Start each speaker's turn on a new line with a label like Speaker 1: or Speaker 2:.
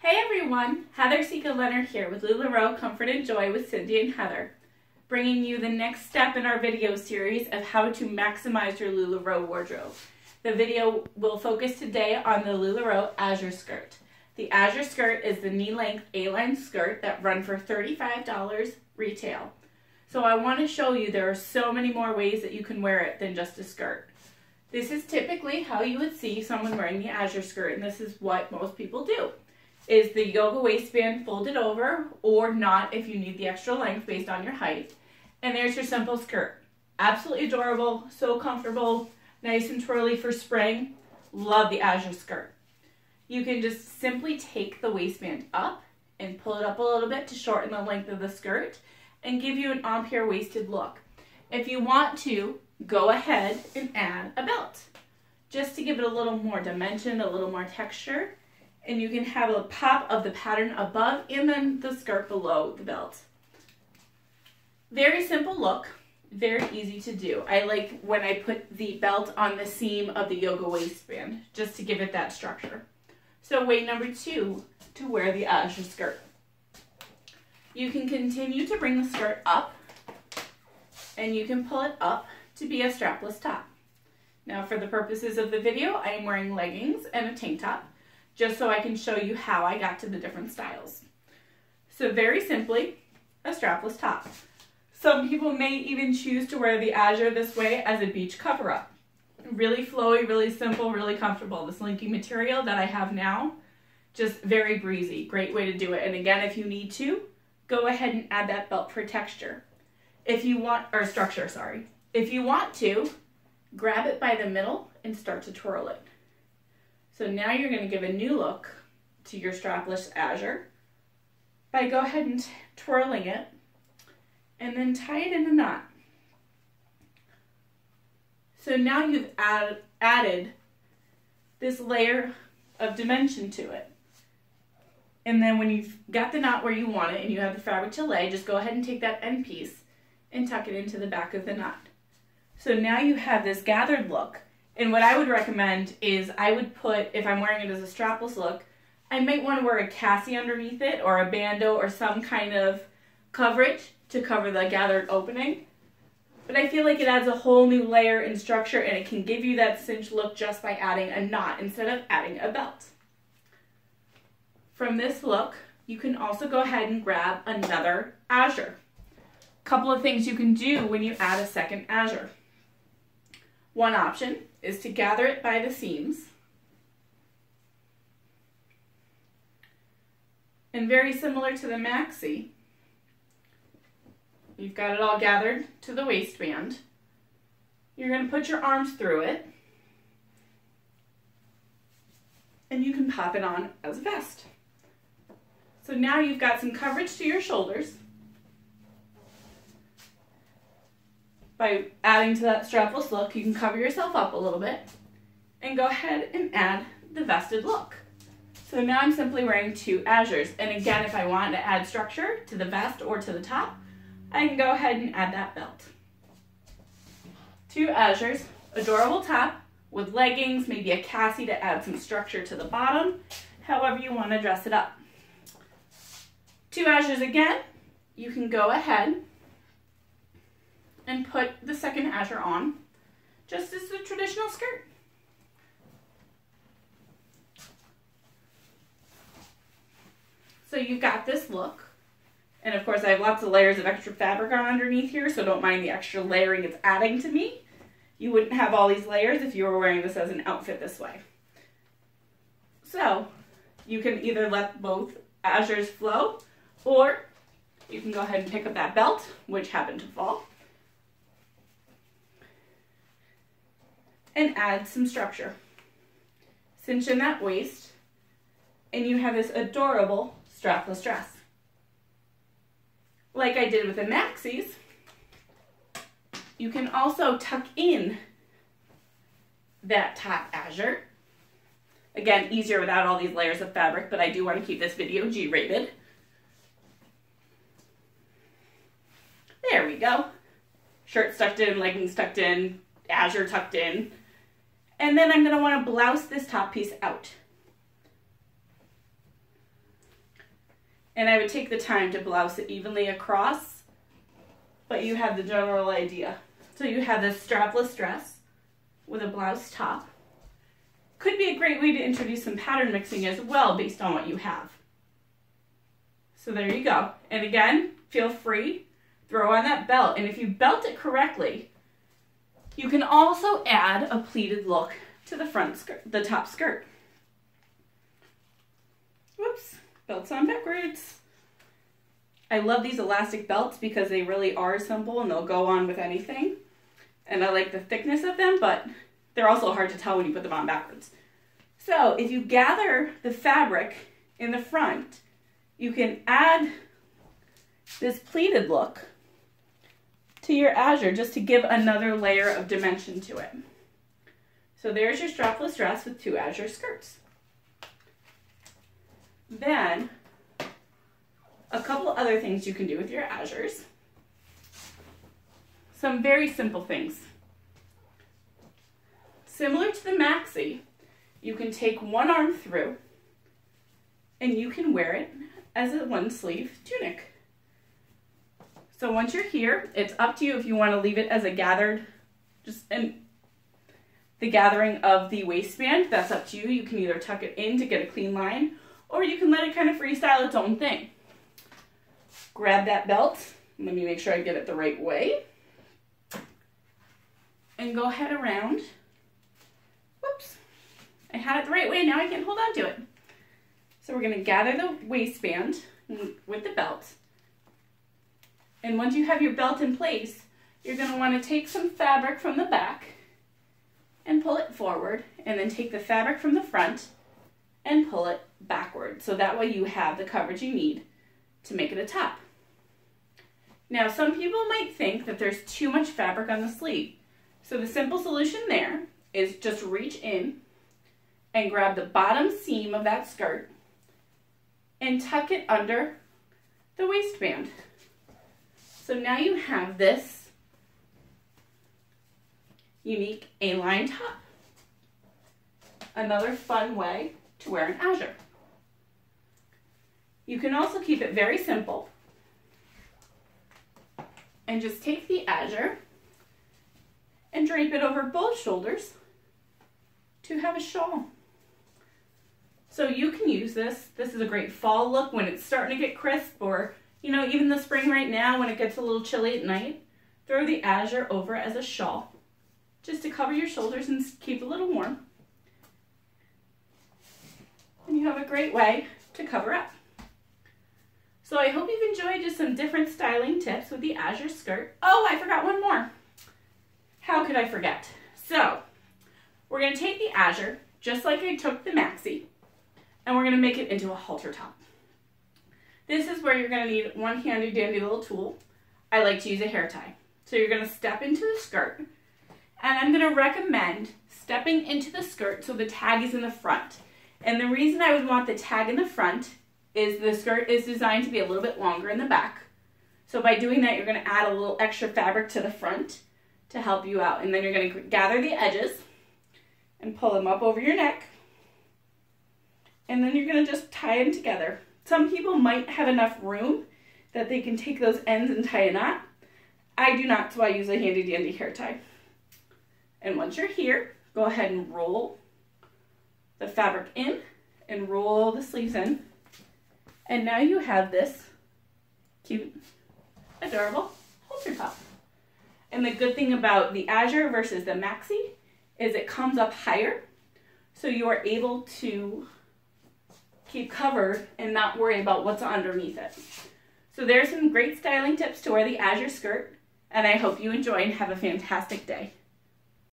Speaker 1: Hey everyone, Heather Seeka-Leonard here with LuLaRoe Comfort and Joy with Cindy and Heather, bringing you the next step in our video series of how to maximize your LuLaRoe wardrobe. The video will focus today on the LuLaRoe Azure skirt. The Azure skirt is the knee-length A-line skirt that run for $35 retail. So I want to show you there are so many more ways that you can wear it than just a skirt. This is typically how you would see someone wearing the Azure skirt, and this is what most people do. Is the yoga waistband folded over or not if you need the extra length based on your height. And there's your simple skirt. Absolutely adorable, so comfortable, nice and twirly for spring. Love the Azure skirt. You can just simply take the waistband up and pull it up a little bit to shorten the length of the skirt and give you an empire waisted look. If you want to, go ahead and add a belt just to give it a little more dimension, a little more texture. And you can have a pop of the pattern above and then the skirt below the belt. Very simple look, very easy to do. I like when I put the belt on the seam of the yoga waistband, just to give it that structure. So way number 2 to wear the Azure skirt. You can continue to bring the skirt up, and you can pull it up to be a strapless top. Now for the purposes of the video, I am wearing leggings and a tank top, just so I can show you how I got to the different styles. So very simply, a strapless top. Some people may even choose to wear the Azure this way as a beach cover-up. Really flowy, really simple, really comfortable. This linky material that I have now, just very breezy. Great way to do it. And again, if you need to, go ahead and add that belt for texture. If you want, or structure, sorry. If you want to, grab it by the middle and start to twirl it. So now you're going to give a new look to your strapless Azure by go ahead and twirling it and then tie it in a knot. So now you've added this layer of dimension to it. And then when you've got the knot where you want it and you have the fabric to lay, just go ahead and take that end piece and tuck it into the back of the knot. So now you have this gathered look. And what I would recommend is I would put, if I'm wearing it as a strapless look, I might want to wear a cassie underneath it or a bandeau or some kind of coverage to cover the gathered opening. But I feel like it adds a whole new layer and structure, and it can give you that cinched look just by adding a knot instead of adding a belt. From this look, you can also go ahead and grab another Azure. Couple of things you can do when you add a second Azure. One option is to gather it by the seams. And very similar to the maxi, you've got it all gathered to the waistband. You're going to put your arms through it, and you can pop it on as a vest. So now you've got some coverage to your shoulders. By adding to that strapless look, you can cover yourself up a little bit and go ahead and add the vested look. So now I'm simply wearing 2 Azures. And again, if I want to add structure to the vest or to the top, I can go ahead and add that belt. 2 Azures, adorable top with leggings, maybe a cassie to add some structure to the bottom, however you want to dress it up. 2 Azures again, you can go ahead and put the second Azure on, just as a traditional skirt. So you've got this look, and of course I have lots of layers of extra fabric on underneath here, so don't mind the extra layering it's adding to me. You wouldn't have all these layers if you were wearing this as an outfit this way. So you can either let both Azures flow, or you can go ahead and pick up that belt, which happened to fall, and add some structure. Cinch in that waist, and you have this adorable strapless dress. Like I did with the maxis, you can also tuck in that top Azure. Again, easier without all these layers of fabric, but I do want to keep this video G-rated. There we go. Shirt tucked in, leggings tucked in, Azure tucked in. And then I'm going to want to blouse this top piece out. And I would take the time to blouse it evenly across, but you have the general idea. So you have this strapless dress with a blouse top. Could be a great way to introduce some pattern mixing as well based on what you have. So there you go. And again, feel free, throw on that belt. And if you belt it correctly, you can also add a pleated look to the front skirt, the top skirt. Whoops, belt's on backwards. I love these elastic belts because they really are simple and they'll go on with anything. And I like the thickness of them, but they're also hard to tell when you put them on backwards. So if you gather the fabric in the front, you can add this pleated look to your Azure just to give another layer of dimension to it. So there's your strapless dress with 2 Azure skirts. Then, a couple other things you can do with your Azures. Some very simple things. Similar to the maxi, you can take one arm through and you can wear it as a 1-sleeve tunic. So once you're here, it's up to you if you want to leave it as a gathered, the gathering of the waistband. That's up to you. You can either tuck it in to get a clean line, or you can let it kind of freestyle its own thing. Grab that belt. Let me make sure I get it the right way. And go ahead around. Whoops. I had it the right way, now I can hold on to it. So we're going to gather the waistband with the belt. And once you have your belt in place, you're going to want to take some fabric from the back and pull it forward, and then take the fabric from the front and pull it backward. So that way you have the coverage you need to make it a top. Now some people might think that there's too much fabric on the sleeve. So the simple solution there is just reach in and grab the bottom seam of that skirt and tuck it under the waistband. So now you have this unique A-line top. Another fun way to wear an Azure. You can also keep it very simple and just take the Azure and drape it over both shoulders to have a shawl. So you can use this. This is a great fall look when it's starting to get crisp, or even the spring right now when it gets a little chilly at night. Throw the Azure over as a shawl just to cover your shoulders and keep a little warm. And you have a great way to cover up. So I hope you've enjoyed just some different styling tips with the Azure skirt. Oh, I forgot one more. How could I forget? So we're going to take the Azure, just like I took the maxi, and we're going to make it into a halter top. This is where you're going to need one handy dandy little tool. I like to use a hair tie. So you're going to step into the skirt, and I'm going to recommend stepping into the skirt so the tag is in the front. And the reason I would want the tag in the front is the skirt is designed to be a little bit longer in the back. So by doing that, you're going to add a little extra fabric to the front to help you out. And then you're going to gather the edges and pull them up over your neck. And then you're going to just tie them together. Some people might have enough room that they can take those ends and tie a knot. I do not, so I use a handy dandy hair tie. And once you're here, go ahead and roll the fabric in and roll the sleeves in. And now you have this cute, adorable halter top. And the good thing about the Azure versus the maxi is it comes up higher, so you are able to keep covered and not worry about what's underneath it. So there's some great styling tips to wear the Azure skirt, and I hope you enjoy and have a fantastic day.